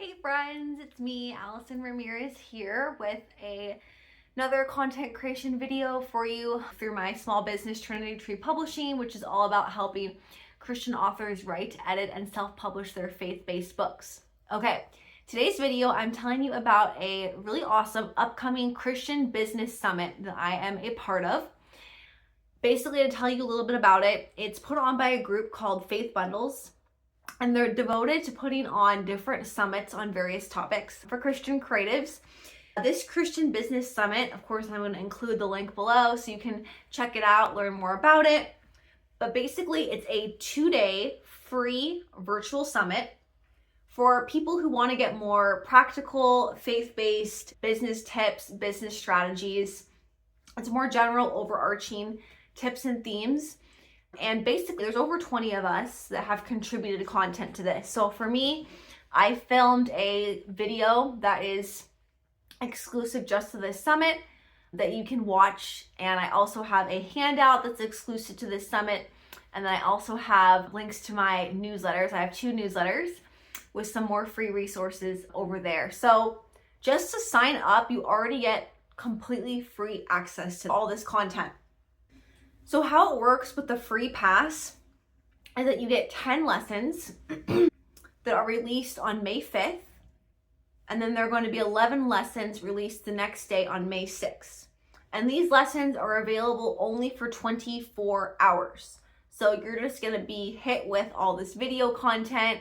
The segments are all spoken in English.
Hey friends, it's me, Allison Ramirez here with another content creation video for you through my small business Trinity Tree Publishing, which is all about helping Christian authors write, edit, and self-publish their faith-based books. Okay, today's video I'm telling you about a really awesome upcoming Christian business summit that I am a part of. Basically, to tell you a little bit about it, it's put on by a group called Faith Bundles. And they're devoted to putting on different summits on various topics for Christian creatives. This Christian Business Summit, of course, I'm going to include the link below so you can check it out, learn more about it. But basically, it's a 2-day free virtual summit for people who want to get more practical, faith-based business tips, business strategies. It's more general, overarching tips and themes. And basically, there's over 20 of us that have contributed content to this. So for me, I filmed a video that is exclusive just to this summit that you can watch. And I also have a handout that's exclusive to this summit. And then I also have links to my newsletters. I have 2 newsletters with some more free resources over there. So just to sign up, you already get completely free access to all this content. So how it works with the free pass is that you get 10 lessons that are released on May 5th, and then there are going to be 11 lessons released the next day on May 6th. And these lessons are available only for 24 hours. So you're just going to be hit with all this video content,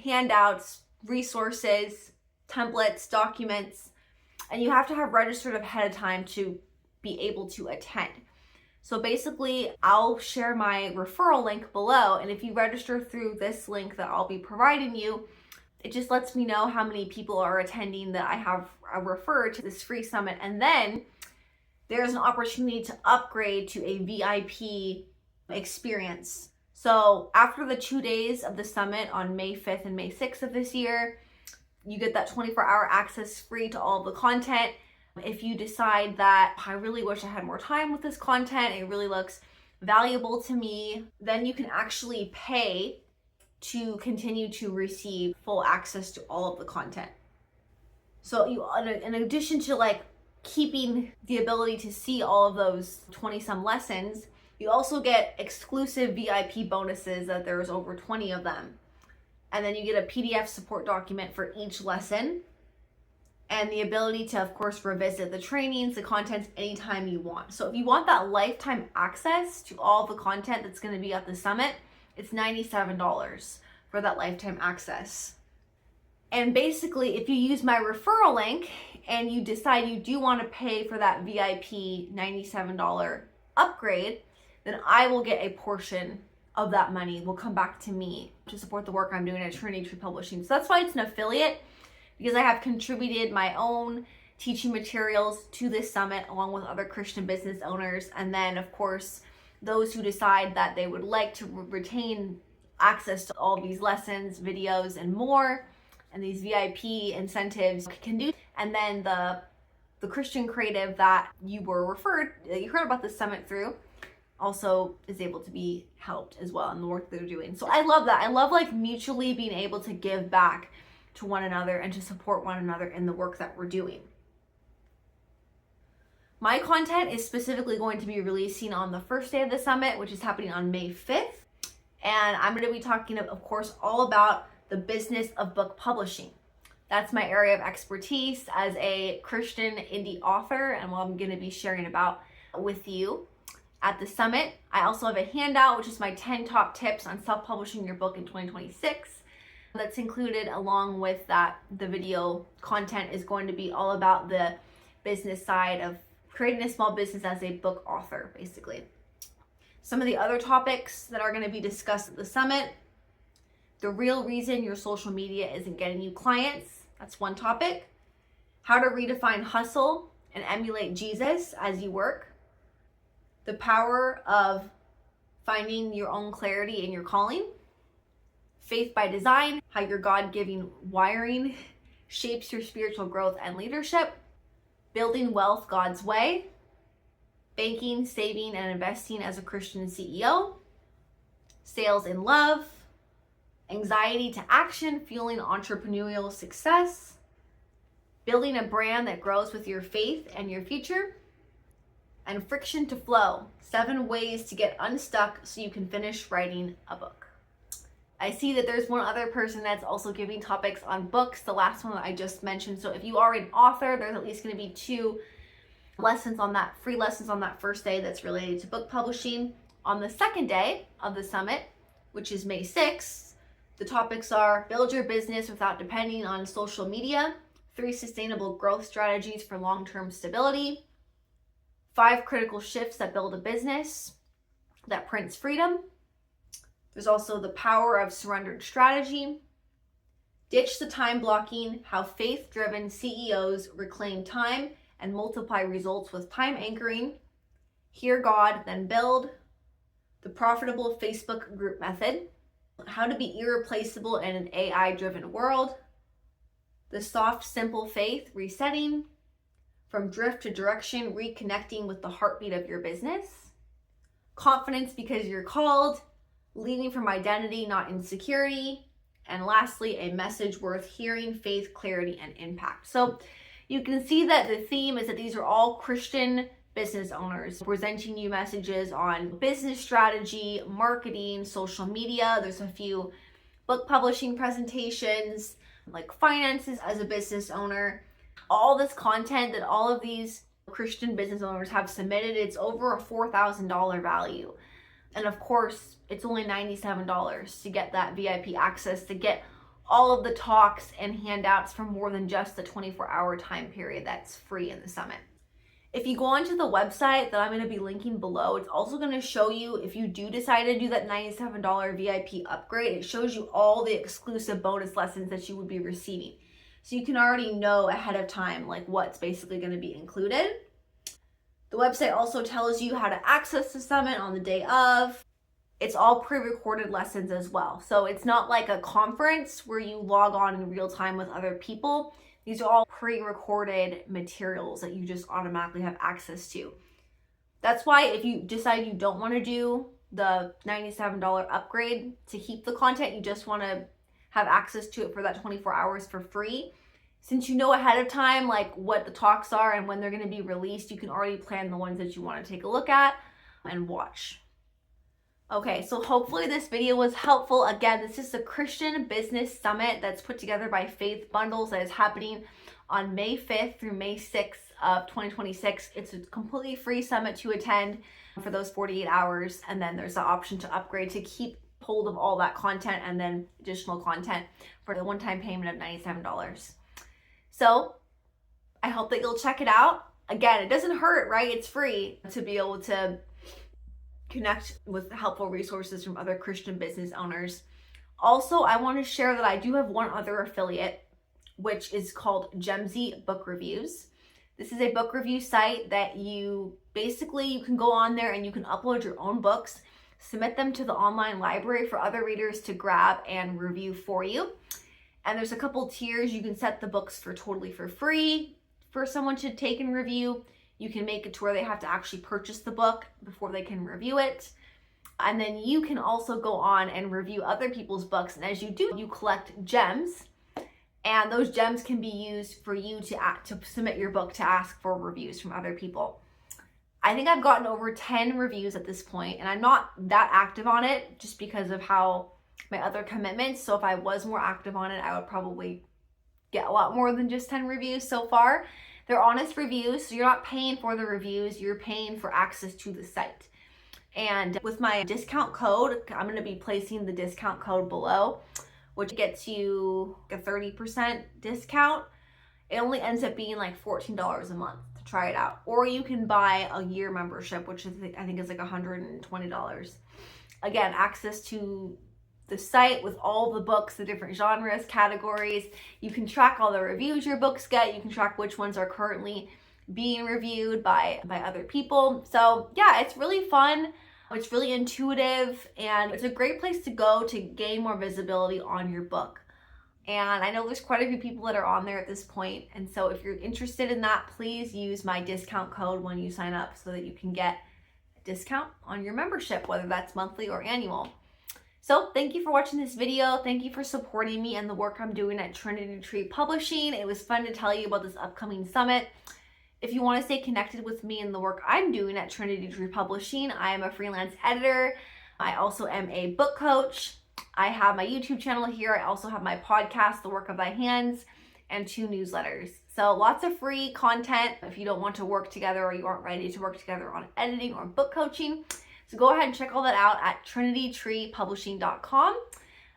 handouts, resources, templates, documents, and you have to have registered ahead of time to be able to attend. So basically, I'll share my referral link below, and if you register through this link that I'll be providing you, it just lets me know how many people are attending that I have referred to this free summit, and then there's an opportunity to upgrade to a VIP experience. So after the 2 days of the summit on May 5th and May 6th of this year, you get that 24-hour access free to all of the content. If you decide that I really wish I had more time with this content, it really looks valuable to me, then you can actually pay to continue to receive full access to all of the content. So you, in addition to keeping the ability to see all of those 20-some lessons, you also get exclusive VIP bonuses that there's over 20 of them. And then you get a PDF support document for each lesson, and the ability to, of course, revisit the trainings, the contents anytime you want. So if you want that lifetime access to all the content that's going to be at the summit, it's $97 for that lifetime access. And basically, if you use my referral link and you decide you do want to pay for that VIP $97 upgrade, then I will get a portion of that money will come back to me to support the work I'm doing at Trinity Tree Publishing. So that's why it's an affiliate, because I have contributed my own teaching materials to this summit along with other Christian business owners. And then, of course, those who decide that they would like to retain access to all these lessons, videos, and more, and these VIP incentives can do. And then the Christian creative that you heard about the summit through, also is able to be helped as well in the work they're doing. So I love that. I love mutually being able to give back to one another and to support one another in the work that we're doing. My content is specifically going to be releasing on the first day of the summit, which is happening on May 5th. And I'm going to be talking, of course, all about the business of book publishing. That's my area of expertise as a Christian indie author, and what I'm going to be sharing about with you at the summit. I also have a handout, which is my 10 top tips on self-publishing your book in 2026. That's included along with that. The video content is going to be all about the business side of creating a small business as a book author, basically. Some of the other topics that are going to be discussed at the summit: the real reason your social media isn't getting you clients. That's one topic. How to redefine hustle and emulate Jesus as you work. The power of finding your own clarity in your calling. Faith by design, how your God-given wiring shapes your spiritual growth and leadership. Building wealth God's way. Banking, saving, and investing as a Christian CEO. Sales in love. anxiety to action, fueling entrepreneurial success, building a brand that grows with your faith and your future, and friction to flow, 7 ways to get unstuck so you can finish writing a book. I see that there's one other person that's also giving topics on books, the last one that I just mentioned. So if you are an author, there's at least going to be 2 lessons on that, free lessons on that first day that's related to book publishing. On the second day of the summit, which is May 6th, the topics are build your business without depending on social media, 3 sustainable growth strategies for long-term stability, 5 critical shifts that build a business that prints freedom. There's also the power of surrendered strategy, ditch the time blocking, how faith-driven CEOs reclaim time and multiply results with time anchoring, hear God, then build, the profitable Facebook group method, how to be irreplaceable in an AI-driven world, the soft, simple faith resetting, from drift to direction, reconnecting with the heartbeat of your business, confidence because you're called, leading from identity, not insecurity, and lastly, a message worth hearing, faith, clarity, and impact. So you can see that the theme is that these are all Christian business owners presenting you messages on business strategy, marketing, social media. There's a few book publishing presentations, like finances as a business owner. All this content that all of these Christian business owners have submitted, it's over a $4,000 value. And of course, it's only $97 to get that VIP access, to get all of the talks and handouts for more than just the 24-hour time period that's free in the summit. If you go onto the website that I'm going to be linking below, it's also going to show you, if you do decide to do that $97 VIP upgrade, it shows you all the exclusive bonus lessons that you would be receiving. So you can already know ahead of time like what's basically going to be included. The website also tells you how to access the summit on the day of. It's all pre-recorded lessons as well. So it's not like a conference where you log on in real time with other people. These are all pre-recorded materials that you just automatically have access to. That's why if you decide you don't want to do the $97 upgrade to keep the content, you just want to have access to it for that 24 hours for free. Since you know ahead of time like what the talks are and when they're going to be released, you can already plan the ones that you want to take a look at and watch. Okay, so hopefully this video was helpful. Again, this is the Christian Business Summit that's put together by Faith Bundles that is happening on May 5th through May 6th of 2026. It's a completely free summit to attend for those 48 hours. And then there's the option to upgrade to keep hold of all that content and then additional content for the one-time payment of $97. So I hope that you'll check it out. Again, it doesn't hurt, right? It's free to be able to connect with helpful resources from other Christian business owners. Also, I want to share that I do have one other affiliate, which is called Gemsy Book Reviews. This is a book review site that you can go on there and you can upload your own books, submit them to the online library for other readers to grab and review for you. And there's a couple tiers. You can set the books for totally for free for someone to take and review. You can make it to where they have to actually purchase the book before they can review it. And then you can also go on and review other people's books. And as you do, you collect gems. And those gems can be used for you to submit your book to ask for reviews from other people. I think I've gotten over 10 reviews at this point, and I'm not that active on it just because of how my other commitments. So if I was more active on it, I would probably get a lot more than just 10 reviews so far. They're honest reviews, so you're not paying for the reviews, you're paying for access to the site. And with my discount code, I'm going to be placing the discount code below, which gets you a 30% discount. It only ends up being like $14 a month to try it out. Or you can buy a year membership, which I think is like $120. Again, access to the site with all the books, the different genres, categories. You can track all the reviews your books get. You can track which ones are currently being reviewed by other people. So yeah, it's really fun. It's really intuitive, and it's a great place to go to gain more visibility on your book. And I know there's quite a few people that are on there at this point. And so if you're interested in that, please use my discount code when you sign up so that you can get a discount on your membership, whether that's monthly or annual. So thank you for watching this video. Thank you for supporting me and the work I'm doing at Trinity Tree Publishing. It was fun to tell you about this upcoming summit. If you want to stay connected with me and the work I'm doing at Trinity Tree Publishing, I am a freelance editor. I also am a book coach. I have my YouTube channel here. I also have my podcast, The Work of Thy Hands, and 2 newsletters. So lots of free content if you don't want to work together or you aren't ready to work together on editing or book coaching. So go ahead and check all that out at trinitytreepublishing.com.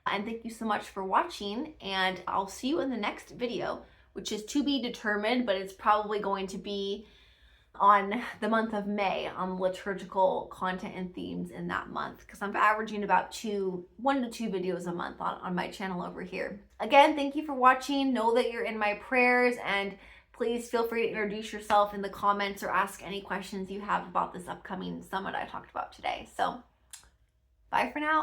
And thank you so much for watching, and I'll see you in the next video, which is to be determined, but it's probably going to be on the month of May on liturgical content and themes in that month, because I'm averaging about 1 to 2 videos a month on my channel over here. Again, thank you for watching. Know that you're in my prayers, and please feel free to introduce yourself in the comments or ask any questions you have about this upcoming summit I talked about today. So bye for now.